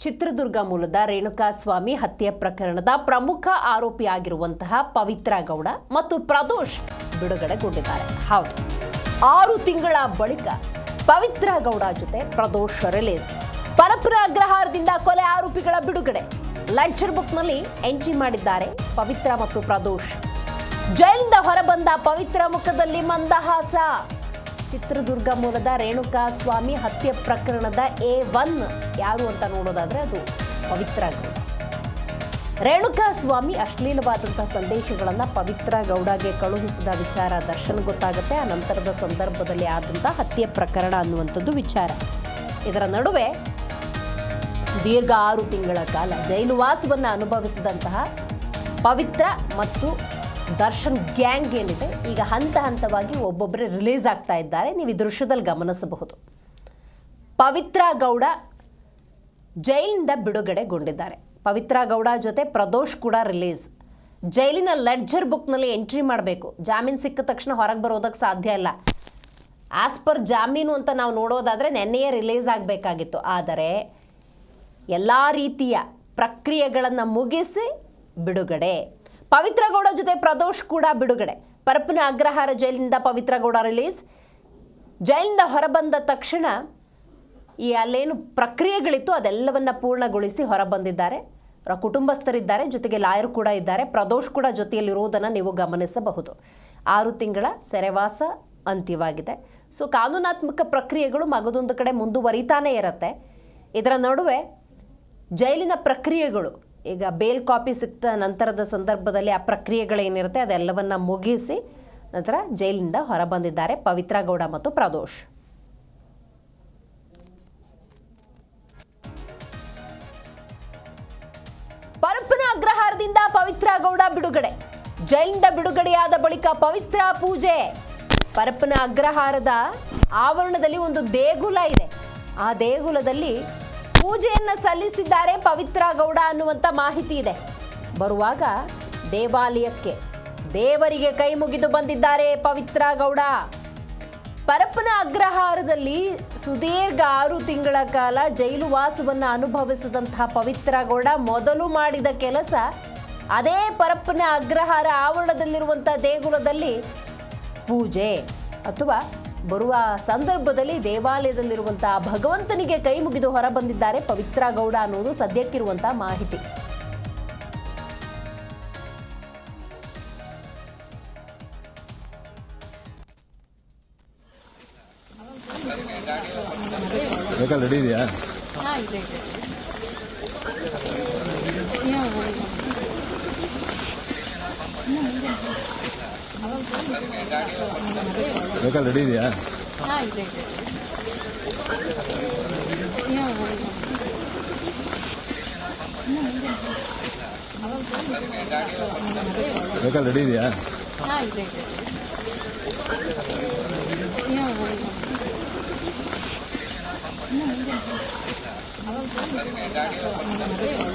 ಚಿತ್ರದುರ್ಗ ಮೂಲದ ರೇಣುಕಾಸ್ವಾಮಿ ಹತ್ಯೆ ಪ್ರಕರಣದ ಪ್ರಮುಖ ಆರೋಪಿಯಾಗಿರುವಂತಹ ಪವಿತ್ರ ಗೌಡ ಮತ್ತು ಪ್ರದೋಷ್ ಬಿಡುಗಡೆಗೊಂಡಿದ್ದಾರೆ. ಹೌದು, 6 ತಿಂಗಳ ಬಳಿಕ ಪವಿತ್ರ ಗೌಡ ಜೊತೆ ಪ್ರದೋಷ್ ರಿಲೀಸ್. ಪರಪ್ಪನ ಅಗ್ರಹಾರದಿಂದ ಕೊಲೆ ಆರೋಪಿಗಳ ಬಿಡುಗಡೆ. ಲೆಡ್ಜರ್ ಬುಕ್ನಲ್ಲಿ ಎಂಟ್ರಿ ಮಾಡಿದ್ದಾರೆ ಪವಿತ್ರ ಮತ್ತು ಪ್ರದೋಷ್. ಜೈಲಿಂದ ಹೊರಬಂದ ಪವಿತ್ರ ಮುಖದಲ್ಲಿ ಮಂದಹಾಸ. ಚಿತ್ರದುರ್ಗ ಮೂಲದ ರೇಣುಕಾಸ್ವಾಮಿ ಹತ್ಯೆ ಪ್ರಕರಣದ A1 ಯಾರು ಅಂತ ನೋಡೋದಾದ್ರೆ ಅದು ಪವಿತ್ರ ಗೌಡ. ರೇಣುಕಾಸ್ವಾಮಿ ಅಶ್ಲೀಲವಾದಂತಹ ಸಂದೇಶಗಳನ್ನು ಪವಿತ್ರ ಗೌಡಗೆ ಕಳುಹಿಸಿದ ವಿಚಾರ ದರ್ಶನ್ ಗೊತ್ತಾಗುತ್ತೆ. ಆ ನಂತರದ ಸಂದರ್ಭದಲ್ಲಿ ಆದಂತಹ ಹತ್ಯೆ ಪ್ರಕರಣ ಅನ್ನುವಂಥದ್ದು ವಿಚಾರ. ಇದರ ನಡುವೆ ದೀರ್ಘ 6 ತಿಂಗಳ ಕಾಲ ಜೈಲು ವಾಸವನ್ನು ಅನುಭವಿಸಿದಂತಹ ಪವಿತ್ರ ಮತ್ತು ದರ್ಶನ್ ಗ್ಯಾಂಗ್ ಏನಿದೆ, ಈಗ ಹಂತ ಹಂತವಾಗಿ ಒಬ್ಬೊಬ್ಬರೇ ರಿಲೀಸ್ ಆಗ್ತಾ ಇದ್ದಾರೆ. ನೀವು ಈ ದೃಶ್ಯದಲ್ಲಿ ಗಮನಿಸಬಹುದು. ಪವಿತ್ರ ಗೌಡ ಜೈಲಿನಿಂದ ಬಿಡುಗಡೆಗೊಂಡಿದ್ದಾರೆ. ಪವಿತ್ರ ಗೌಡ ಜೊತೆ ಪ್ರದೋಷ್ ಕೂಡ ರಿಲೀಸ್. ಜೈಲಿನ ಲೆಡ್ಜರ್ ಬುಕ್ನಲ್ಲಿ ಎಂಟ್ರಿ ಮಾಡಬೇಕು. ಜಾಮೀನು ಸಿಕ್ಕ ತಕ್ಷಣ ಹೊರಗೆ ಬರೋದಕ್ಕೆ ಸಾಧ್ಯ ಇಲ್ಲ. ಆಸ್ ಪರ್ ಜಾಮೀನು ಅಂತ ನಾವು ನೋಡೋದಾದರೆ ನೆನ್ನೆಯೇ ರಿಲೀಸ್ ಆಗಬೇಕಾಗಿತ್ತು. ಆದರೆ ಎಲ್ಲ ರೀತಿಯ ಪ್ರಕ್ರಿಯೆಗಳನ್ನು ಮುಗಿಸಿ ಬಿಡುಗಡೆ. ಪವಿತ್ರ ಗೌಡ ಜೊತೆ ಪ್ರದೋಷ್ ಕೂಡ ಬಿಡುಗಡೆ. ಪರಪ್ಪನ ಅಗ್ರಹಾರ ಜೈಲಿನಿಂದ ಪವಿತ್ರ ಗೌಡ ರಿಲೀಸ್. ಜೈಲಿಂದ ಹೊರಬಂದ ತಕ್ಷಣ ಈ ಅಲ್ಲೇನು ಪ್ರಕ್ರಿಯೆಗಳಿತ್ತು ಅದೆಲ್ಲವನ್ನ ಪೂರ್ಣಗೊಳಿಸಿ ಹೊರಬಂದಿದ್ದಾರೆ. ಅವರ ಕುಟುಂಬಸ್ಥರಿದ್ದಾರೆ, ಜೊತೆಗೆ ಲಾಯರ್ ಕೂಡ ಇದ್ದಾರೆ. ಪ್ರದೋಷ್ ಕೂಡ ಜೊತೆಯಲ್ಲಿರುವುದನ್ನು ನೀವು ಗಮನಿಸಬಹುದು. 6 ತಿಂಗಳ ಸೆರೆವಾಸ ಅಂತ್ಯವಾಗಿದೆ. ಸೊ ಕಾನೂನಾತ್ಮಕ ಪ್ರಕ್ರಿಯೆಗಳು ಮಗದೊಂದು ಕಡೆ ಮುಂದುವರಿತಾನೇ ಇರುತ್ತೆ. ಇದರ ನಡುವೆ ಜೈಲಿನ ಪ್ರಕ್ರಿಯೆಗಳು, ಈಗ ಬೇಲ್ ಕಾಪಿ ಸಿಕ್ತ ನಂತರದ ಸಂದರ್ಭದಲ್ಲಿ ಆ ಪ್ರಕ್ರಿಯೆಗಳೇನಿರುತ್ತೆ ಅದೆಲ್ಲವನ್ನ ಮುಗಿಸಿ ನಂತರ ಜೈಲಿನಿಂದ ಹೊರಬಂದಿದ್ದಾರೆ ಪವಿತ್ರ ಗೌಡ ಮತ್ತು ಪ್ರದೋಷ್. ಪರಪ್ಪನ ಅಗ್ರಹಾರದಿಂದ ಪವಿತ್ರ ಗೌಡ ಬಿಡುಗಡೆ. ಜೈಲಿನಿಂದ ಬಿಡುಗಡೆಯಾದ ಬಳಿಕ ಪವಿತ್ರ ಪೂಜೆ. ಪರಪ್ಪನ ಅಗ್ರಹಾರದ ಆವರಣದಲ್ಲಿ ಒಂದು ದೇಗುಲ ಇದೆ. ಆ ದೇಗುಲದಲ್ಲಿ ಪೂಜೆಯನ್ನು ಸಲ್ಲಿಸಿದ್ದಾರೆ ಪವಿತ್ರ ಗೌಡ ಅನ್ನುವಂಥ ಮಾಹಿತಿ ಇದೆ. ಬರುವಾಗ ದೇವಾಲಯಕ್ಕೆ ದೇವರಿಗೆ ಕೈ ಮುಗಿದು ಬಂದಿದ್ದಾರೆ ಪವಿತ್ರ ಗೌಡ. ಪರಪ್ಪನ ಅಗ್ರಹಾರದಲ್ಲಿ ಸುದೀರ್ಘ 6 ತಿಂಗಳ ಕಾಲ ಜೈಲು ವಾಸವನ್ನು ಅನುಭವಿಸಿದಂತಹ ಪವಿತ್ರ ಗೌಡ ಮೊದಲು ಮಾಡಿದ ಕೆಲಸ ಅದೇ ಪರಪ್ಪನ ಅಗ್ರಹಾರ ಆವರಣದಲ್ಲಿರುವಂಥ ದೇಗುಲದಲ್ಲಿ ಪೂಜೆ ಅಥವಾ ಬರುವ ಸಂದರ್ಭದಲ್ಲಿ ದೇವಾಲಯದಲ್ಲಿರುವಂತಹ ಭಗವಂತನಿಗೆ ಕೈ ಮುಗಿದು ಹೊರಬಂದಿದ್ದಾರೆ ಪವಿತ್ರ ಗೌಡ ಅನ್ನೋದು ಸದ್ಯಕ್ಕಿರುವಂತಹ ಮಾಹಿತಿ. ರೆಡಿ ಇದೆಯಾ? ವೆಹಿಕಲ್ ರೆಡಿ ಇದೆಯಾ? ವೆಹಿಕಲ್ ರೆಡಿ ಇದೆಯಾ?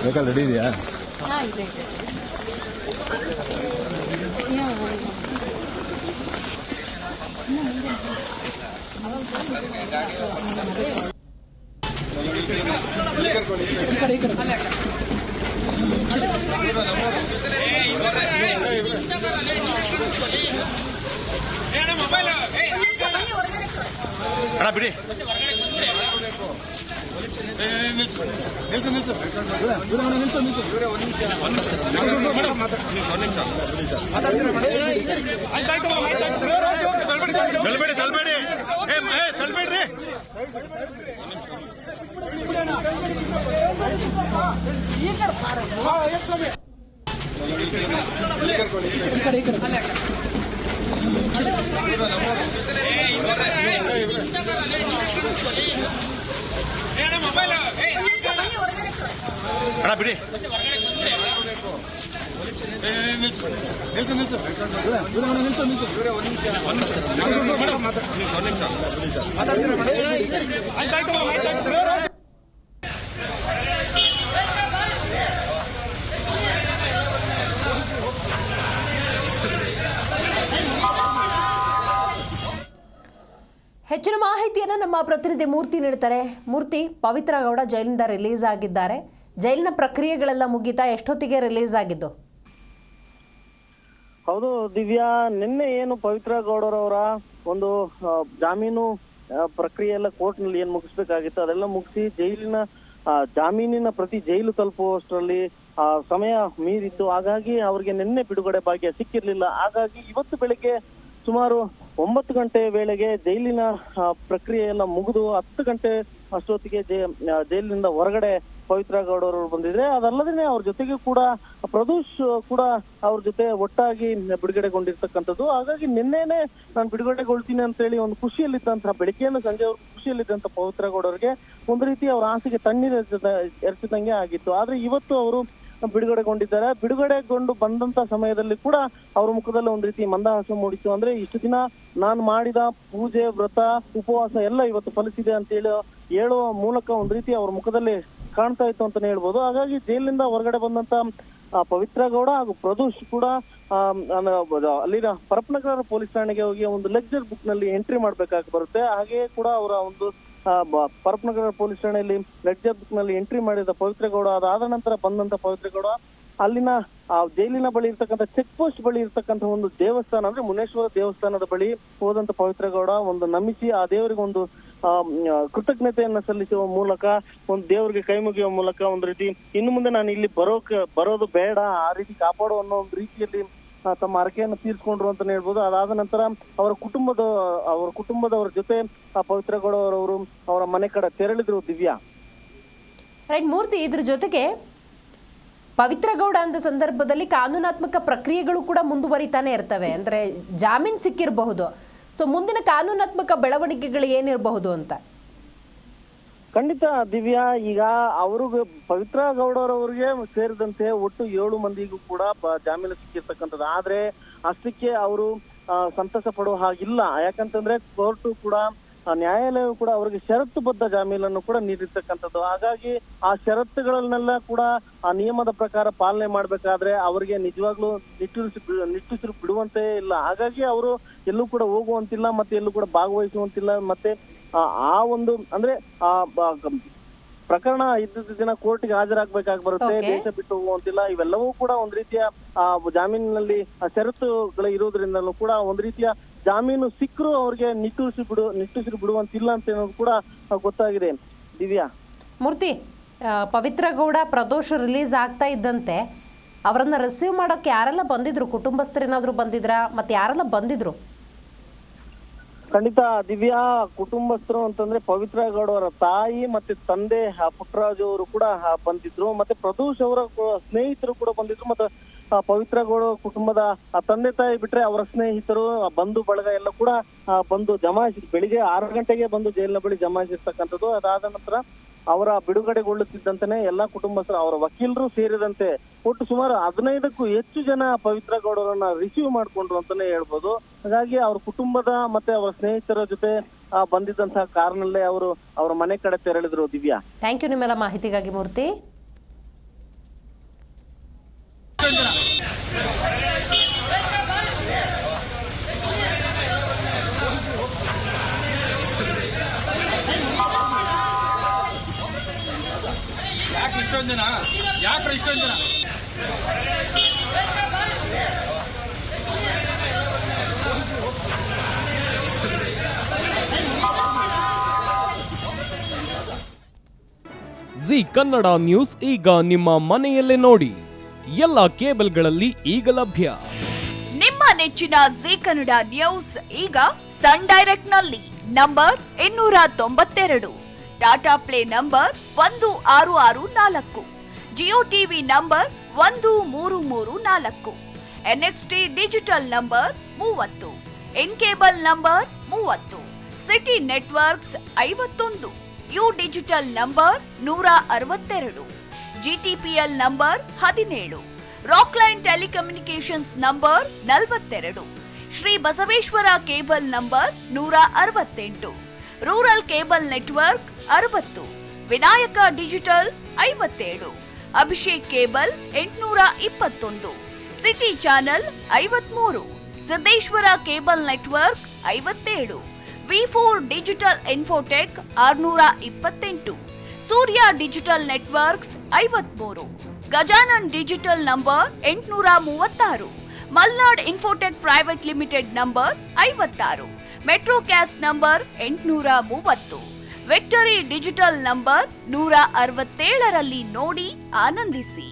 ವೆಹಿಕಲ್ ರೆಡಿ ಇದೆಯಾ? ಅಣ್ಣ ಬಿಡಿ. ತಲ್ಬೇಡಿ ತಲ್ಬೇಡಿ ತಲ್ಬೇಡ್ರಿ. ಅಣ್ಣ ಬಿಡಿ. ಹೆಚ್ಚಿನ ಮಾಹಿತಿಯನ್ನು ನಮ್ಮ ಪ್ರತಿನಿಧಿ ಮೂರ್ತಿ ನೀಡ್ತಾರೆ. ಮೂರ್ತಿ, ಪವಿತ್ರ ಗೌಡ ಜೈಲಿನಿಂದ ರಿಲೀಸ್ ಆಗಿದ್ದಾರೆ. ಜೈಲಿನ ಪ್ರಕ್ರಿಯೆಗಳೆಲ್ಲ ಮುಗಿತಾ? ಎಷ್ಟೊತ್ತಿಗೆ ರಿಲೀಸ್ ಆಗಿದ್ದು? ಹೌದು ದಿವ್ಯಾ, ನಿನ್ನೆ ಏನು ಪವಿತ್ರ ಗೌಡರವರ ಒಂದು ಜಾಮೀನು ಪ್ರಕ್ರಿಯೆ ಎಲ್ಲ ಕೋರ್ಟ್ ನಲ್ಲಿ ಏನ್ ಮುಗಿಸ್ಬೇಕಾಗಿತ್ತು ಅದೆಲ್ಲ ಮುಗಿಸಿ ಜೈಲಿನ ಜಾಮೀನಿನ ಪ್ರತಿ ಜೈಲು ತಲುಪುವಷ್ಟರಲ್ಲಿ ಸಮಯ ಮೀರಿತ್ತು. ಹಾಗಾಗಿ ಅವರಿಗೆ ನಿನ್ನೆ ಬಿಡುಗಡೆ ಭಾಗ್ಯ ಸಿಕ್ಕಿರ್ಲಿಲ್ಲ. ಹಾಗಾಗಿ ಇವತ್ತು ಬೆಳಿಗ್ಗೆ ಸುಮಾರು 9 ಗಂಟೆ ವೇಳೆಗೆ ಜೈಲಿನ ಪ್ರಕ್ರಿಯೆ ಎಲ್ಲ ಮುಗಿದು 10 ಗಂಟೆ ಅಷ್ಟೊತ್ತಿಗೆ ಜೈಲಿನಿಂದ ಹೊರಗಡೆ ಪವಿತ್ರ ಗೌಡರು ಬಂದಿದ್ರೆ, ಅದಲ್ಲದೆ ಅವ್ರ ಜೊತೆಗೆ ಕೂಡ ಪ್ರದೋಷ್ ಕೂಡ ಅವ್ರ ಜೊತೆ ಒಟ್ಟಾಗಿ ಬಿಡುಗಡೆಗೊಂಡಿರ್ತಕ್ಕಂಥದ್ದು. ಹಾಗಾಗಿ ನಿನ್ನೆನೆ ನಾನು ಬಿಡುಗಡೆಗೊಳ್ತೀನಿ ಅಂತ ಹೇಳಿ ಒಂದು ಖುಷಿಯಲ್ಲಿದ್ದಂತಹ, ಬೆಳಿಗ್ಗೆಯಿಂದ ಸಂಜೆವರೆಗೂ ಖುಷಿಯಲ್ಲಿದ್ದಂತ ಪವಿತ್ರ ಗೌಡರಿಗೆ ಒಂದು ರೀತಿ ಅವ್ರ ಆಸೆಗೆ ತಣ್ಣೀರು ಎರಚಿದಂಗೆ ಆಗಿತ್ತು. ಆದ್ರೆ ಇವತ್ತು ಅವರು ಬಿಡುಗಡೆಗೊಂಡಿದ್ದಾರೆ. ಬಿಡುಗಡೆಗೊಂಡು ಬಂದಂತ ಸಮಯದಲ್ಲಿ ಕೂಡ ಅವ್ರ ಮುಖದಲ್ಲಿ ಒಂದು ರೀತಿ ಮಂದಹಾಸ ಮೂಡಿತು. ಅಂದ್ರೆ ಇಷ್ಟು ದಿನ ನಾನು ಮಾಡಿದ ಪೂಜೆ, ವ್ರತ, ಉಪವಾಸ ಎಲ್ಲ ಇವತ್ತು ಫಲಿಸಿದೆ ಅಂತ ಹೇಳುವ ಮೂಲಕ ಒಂದು ರೀತಿ ಅವ್ರ ಮುಖದಲ್ಲಿ ಕಾಣ್ತಾ ಇತ್ತು ಅಂತಾನೆ ಹೇಳ್ಬೋದು. ಹಾಗಾಗಿ ಜೈಲಿನಿಂದ ಹೊರಗಡೆ ಬಂದಂತ ಪವಿತ್ರ ಗೌಡ ಹಾಗೂ ಪ್ರದೋಷ್ ಕೂಡ ಅಲ್ಲಿನ ಪರಪನಗರ ಪೊಲೀಸ್ ಠಾಣೆಗೆ ಹೋಗಿ ಒಂದು ಲೆಕ್ಚರ್ ಬುಕ್ ನಲ್ಲಿ ಎಂಟ್ರಿ ಮಾಡ್ಬೇಕಾಗಿ ಬರುತ್ತೆ. ಹಾಗೆಯೇ ಕೂಡ ಅವರ ಒಂದು ಪರಪನಗರ ಪೊಲೀಸ್ ಠಾಣೆಯಲ್ಲಿ ಲೆಕ್ಚರ್ ಬುಕ್ ನಲ್ಲಿ ಎಂಟ್ರಿ ಮಾಡಿದ ಪವಿತ್ರ ಗೌಡ ಅದಾದ ನಂತರ ಬಂದಂತ ಪವಿತ್ರ ಗೌಡ ಅಲ್ಲಿನ ಜೈಲಿನ ಬಳಿ ಇರ್ತಕ್ಕಂಥ ಚೆಕ್ ಪೋಸ್ಟ್ ಬಳಿ ಇರ್ತಕ್ಕಂಥ ಒಂದು ದೇವಸ್ಥಾನ, ಅಂದ್ರೆ ಮುನೇಶ್ವರ ದೇವಸ್ಥಾನದ ಬಳಿ ಹೋದಂತ ಪವಿತ್ರ ಗೌಡ ಒಂದು ನಮಿಸಿ ಆ ದೇವರಿಗೆ ಒಂದು ಕೃತಜ್ಞತೆಯನ್ನ ಸಲ್ಲಿಸುವ ಮೂಲಕ, ಒಂದು ದೇವರಿಗೆ ಕೈ ಮುಗಿಯುವ ಮೂಲಕ ಒಂದು ರೀತಿ ಇನ್ನು ಮುಂದೆ ನಾನು ಇಲ್ಲಿ ಬರೋದು ಬೇಡ, ಆ ರೀತಿ ಕಾಪಾಡೋ ಅನ್ನೋ ಒಂದು ರೀತಿಯಲ್ಲಿ ತಮ್ಮ ಹರಕೆಯನ್ನು ತೀರ್ಸ್ಕೊಂಡ್ರು ಅಂತಾನೆ ಹೇಳ್ಬೋದು. ಅದಾದ ನಂತರ ಅವರ ಕುಟುಂಬದವರ ಜೊತೆ ಪವಿತ್ರ ಗೌಡ ಅವರು ಅವರ ಮನೆ ಕಡೆ ತೆರಳಿದ್ರು. ದಿವ್ಯಾ, ರೈಟ್ ಮೂರ್ತಿ, ಇದ್ರ ಜೊತೆಗೆ ಪವಿತ್ರ ಗೌಡ ಅಂದ ಸಂದರ್ಭದಲ್ಲಿ ಕಾನೂನಾತ್ಮಕ ಪ್ರಕ್ರಿಯೆಗಳು ಕೂಡ ಮುಂದುವರಿತಾನೆ ಇರ್ತವೆ. ಅಂದ್ರೆ ಜಾಮೀನು ಸಿಕ್ಕಿರಬಹುದು. ಸೊ ಮುಂದಿನ ಕಾನೂನಾತ್ಮಕ ಬೆಳವಣಿಗೆಗಳು ಏನಿರಬಹುದು ಅಂತ? ಖಂಡಿತ ದಿವ್ಯಾ, ಈಗ ಅವ್ರಿಗೆ ಪವಿತ್ರ ಗೌಡರವರಿಗೆ ಸೇರಿದಂತೆ ಒಟ್ಟು 7 ಮಂದಿಗೂ ಕೂಡ ಜಾಮೀನು ಸಿಕ್ಕಿರ್ತಕ್ಕಂಥದ್ದು. ಆದ್ರೆ ಅಷ್ಟಕ್ಕೆ ಅವರು ಸಂತಸ ಪಡುವ ಹಾಗಿಲ್ಲ. ಯಾಕಂತಂದ್ರೆ ಕೋರ್ಟು ಕೂಡ, ನ್ಯಾಯಾಲಯವು ಕೂಡ ಅವರಿಗೆ ಷರತ್ತುಬದ್ಧ ಜಾಮೀನನ್ನು ಕೂಡ ನೀಡಿರ್ತಕ್ಕಂಥದ್ದು. ಹಾಗಾಗಿ ಆ ಷರತ್ತುಗಳನ್ನೆಲ್ಲ ಕೂಡ ಆ ನಿಯಮದ ಪ್ರಕಾರ ಪಾಲನೆ ಮಾಡ್ಬೇಕಾದ್ರೆ ಅವರಿಗೆ ನಿಜವಾಗ್ಲೂ ನಿಟ್ಟುಸಿರು ಬಿಡುವಂತೆ ಇಲ್ಲ. ಹಾಗಾಗಿ ಅವರು ಎಲ್ಲೂ ಕೂಡ ಹೋಗುವಂತಿಲ್ಲ, ಮತ್ತೆ ಎಲ್ಲೂ ಕೂಡ ಭಾಗವಹಿಸುವಂತಿಲ್ಲ. ಮತ್ತೆ ಆ ಒಂದು ಅಂದ್ರೆ ಪ್ರಕರಣ ಇದ್ದ ದಿನ ಕೋರ್ಟ್ಗೆ ಹಾಜರಾಗಬೇಕಾಗಿ ಬರುತ್ತೆ, ದೇಶ ಬಿಟ್ಟು ಹೋಗುವಂತಿಲ್ಲ. ಇವೆಲ್ಲವೂ ಕೂಡ ಒಂದು ರೀತಿಯ ಜಾಮೀನಿನಲ್ಲಿ ಷರತ್ತುಗಳು ಇರೋದ್ರಿಂದಲೂ ಕೂಡ ಒಂದು ರೀತಿಯ ಜಾಮೀನು ಸಿಕ್ಕರು ಅವ್ರಿಗೆ ನಿಟ್ಟುಸಿರು ಬಿಡುವಂತಿಲ್ಲ ಅಂತ ಅನ್ನೋದು ಕೂಡ ಗೊತ್ತಾಗಿದೆ. ದಿವ್ಯಾ, ಮೂರ್ತಿ, ಪವಿತ್ರ ಗೌಡ ಪ್ರದೋಷ್ ರಿಲೀಸ್ ಆಗ್ತಾ ಇದ್ದಂತೆ ಅವರನ್ನ ರಿಸೀವ್ ಮಾಡೋಕೆ ಯಾರೆಲ್ಲ ಬಂದಿದ್ರು? ಕುಟುಂಬಸ್ಥರೇನಾದ್ರು ಬಂದಿದ್ರಾ? ಮತ್ತೆ ಯಾರೆಲ್ಲ ಬಂದಿದ್ರು? ಖಂಡಿತ ದಿವ್ಯಾ, ಕುಟುಂಬಸ್ಥರು ಅಂತಂದ್ರೆ ಪವಿತ್ರ ಗೌಡ ಅವರ ತಾಯಿ ಮತ್ತೆ ತಂದೆ ಪುಟ್ಟರಾಜು ಅವರು ಕೂಡ ಬಂದಿದ್ರು. ಮತ್ತೆ ಪ್ರದೋಷ್ ಅವರ ಸ್ನೇಹಿತರು ಕೂಡ ಬಂದಿದ್ರು. ಮತ್ತೆ ಪವಿತ್ರ ಗೌಡ ಕುಟುಂಬದ ತಂದೆ ತಾಯಿ ಬಿಟ್ರೆ ಅವರ ಸ್ನೇಹಿತರು, ಬಂಧು ಬಳಗ ಎಲ್ಲ ಕೂಡ ಬಂದು ಜಮಾಯಿಸಿ ಬೆಳಿಗ್ಗೆ 6 ಗಂಟೆಗೆ ಬಂದು ಜೈಲಿನ ಬಳಿ ಜಮಾಯಿಸಿರ್ತಕ್ಕಂಥದ್ದು. ಅದಾದ ನಂತರ ಅವರ ಬಿಡುಗಡೆಗೊಳ್ಳುತ್ತಿದ್ದಂತೆ ಎಲ್ಲಾ ಕುಟುಂಬಸ್ಥರು, ಅವರ ವಕೀಲರು ಸೇರಿದಂತೆ ಒಟ್ಟು ಸುಮಾರು 15ಕ್ಕೂ ಹೆಚ್ಚು ಜನ ಪವಿತ್ರ ಗೌಡರನ್ನ ರಿಸೀವ್ ಮಾಡ್ಕೊಂಡ್ರು ಅಂತಾನೆ ಹೇಳ್ಬೋದು. ಹಾಗಾಗಿ ಅವ್ರ ಕುಟುಂಬದ ಮತ್ತೆ ಅವರ ಸ್ನೇಹಿತರ ಜೊತೆ ಬಂದಿದ್ದಂತಹ ಕಾರಣಲ್ಲೇ ಅವರು ಅವರ ಮನೆ ಕಡೆ ತೆರಳಿದ್ರು. ದಿವ್ಯಾ, ಥ್ಯಾಂಕ್ ಯು ನಿಮ್ಮೆಲ್ಲ ಮಾಹಿತಿಗಾಗಿ ಮೂರ್ತಿ. ಯಾಕ್ರೆ ಇಷ್ಟೊಂದು ಜನ? ಜಿ ಕನ್ನಡ ನ್ಯೂಸ್ ಈಗ ನಿಮ್ಮ ಮನೆಯಲ್ಲೇ ನೋಡಿ. ಎಲ್ಲ ಕೇಬಲ್ಗಳಲ್ಲಿ ಈಗ ಲಭ್ಯ. ನಿಮ್ಮ ನೆಚ್ಚಿನ ಜಿ ಕನ್ನಡ ನ್ಯೂಸ್ ಈಗ ಸನ್ ಡೈರೆಕ್ಟ್ ನಲ್ಲಿ number 292, Tata Play number 1664, Jio TV number 1334, NXT Digital number 30, In Cable number 30, City Networks 51, U Digital number 162, GTPL number 17, Rockline Telecommunications number 42, Shri Basaveshwara Cable number 168, Rural Cable Network 60, Vinayaka Digital 57, Abhishek Cable 821, City Channel 53, Siddeshwara Cable Network 57, ವಿ4 Digital Infotech 628, Surya Digital Networks 53, Gajanan digital number 836, Malnad Infotech Private Limited number 56, Metrocast number 830, Victory Digital number 167ರಲ್ಲಿ ನೋಡಿ ಆನಂದಿಸಿ.